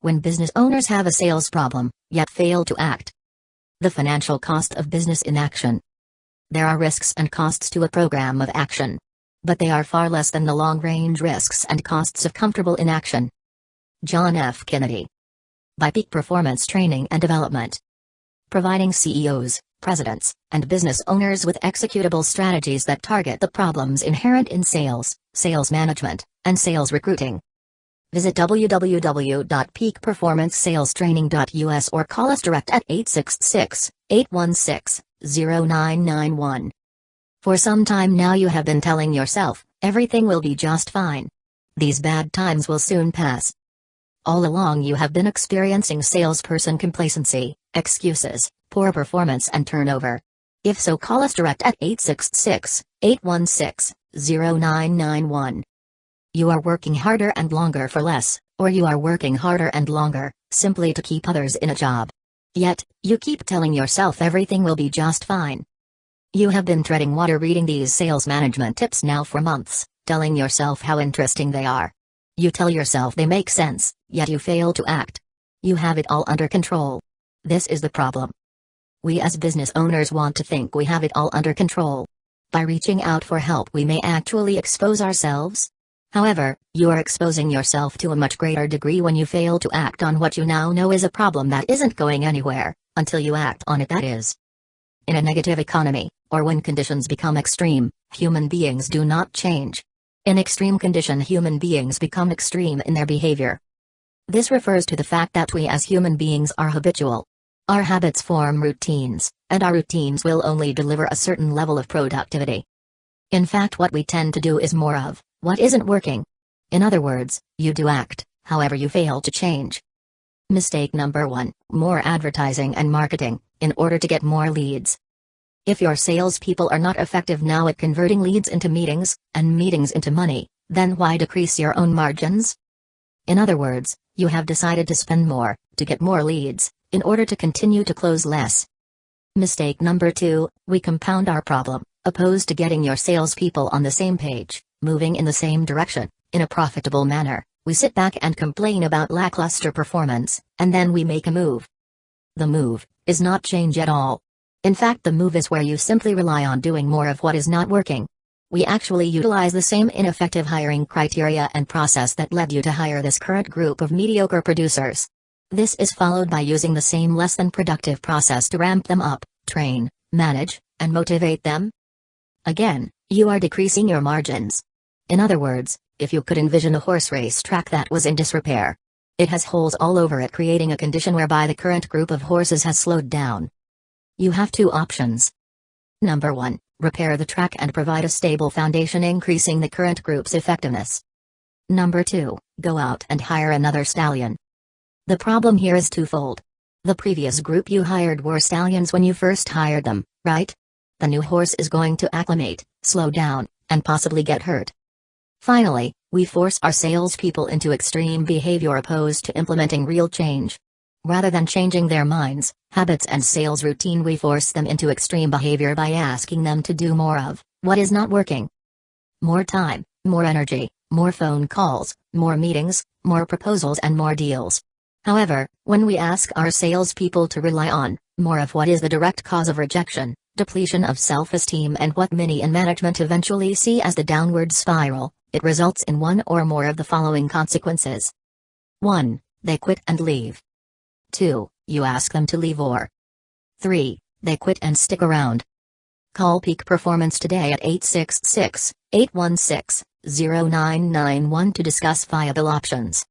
When business owners have a sales problem, yet fail to act. The financial cost of business inaction. There are risks and costs to a program of action. But they are far less than the long-range risks and costs of comfortable inaction. John F. Kennedy. By Peak Performance Training and Development. Providing CEOs, presidents, and business owners with executable strategies that target the problems inherent in sales, sales management, and sales recruiting. Visit www.peakperformancesalestraining.us or call us direct at 866-816-0991. For some time now you have been telling yourself, everything will be just fine. These bad times will soon pass. All along you have been experiencing salesperson complacency, excuses, poor performance and turnover. If so, call us direct at 866-816-0991. You are working harder and longer for less, or you are working harder and longer, simply to keep others in a job. Yet, you keep telling yourself everything will be just fine. You have been treading water reading these sales management tips now for months, telling yourself how interesting they are. You tell yourself they make sense, yet you fail to act. You have it all under control. This is the problem. We as business owners want to think we have it all under control. By reaching out for help we may actually expose ourselves. However, you are exposing yourself to a much greater degree when you fail to act on what you now know is a problem that isn't going anywhere, until you act on it, that is. In a negative economy, or when conditions become extreme, human beings do not change. In extreme condition human beings become extreme in their behavior. This refers to the fact that we as human beings are habitual. Our habits form routines, and our routines will only deliver a certain level of productivity. In fact, what we tend to do is more of what isn't working. In other words, you do act, however you fail to change. Mistake number 1, more advertising and marketing, in order to get more leads. If your salespeople are not effective now at converting leads into meetings, and meetings into money, then why decrease your own margins? In other words, you have decided to spend more, to get more leads, in order to continue to close less. Mistake number 2, we compound our problem. Opposed to getting your salespeople on the same page, moving in the same direction, in a profitable manner, we sit back and complain about lackluster performance, and then we make a move. The move is not change at all. In fact, the move is where you simply rely on doing more of what is not working. We actually utilize the same ineffective hiring criteria and process that led you to hire this current group of mediocre producers. This is followed by using the same less than productive process to ramp them up, train, manage, and motivate them. Again, you are decreasing your margins. In other words, if you could envision a horse race track that was in disrepair. It has holes all over it, creating a condition whereby the current group of horses has slowed down. You have 2 options. Number 1, repair the track and provide a stable foundation, increasing the current group's effectiveness. Number 2, go out and hire another stallion. The problem here is twofold. The previous group you hired were stallions when you first hired them, right? The new horse is going to acclimate, slow down, and possibly get hurt. Finally, we force our salespeople into extreme behavior opposed to implementing real change. Rather than changing their minds, habits and sales routine, we force them into extreme behavior by asking them to do more of what is not working. More time, more energy, more phone calls, more meetings, more proposals and more deals. However, when we ask our salespeople to rely on more of what is the direct cause of rejection, depletion of self-esteem and what many in management eventually see as the downward spiral, it results in one or more of the following consequences. 1. They quit and leave. 2. You ask them to leave, or 3. They quit and stick around. Call Peak Performance today at 866-816-0991 to discuss viable options.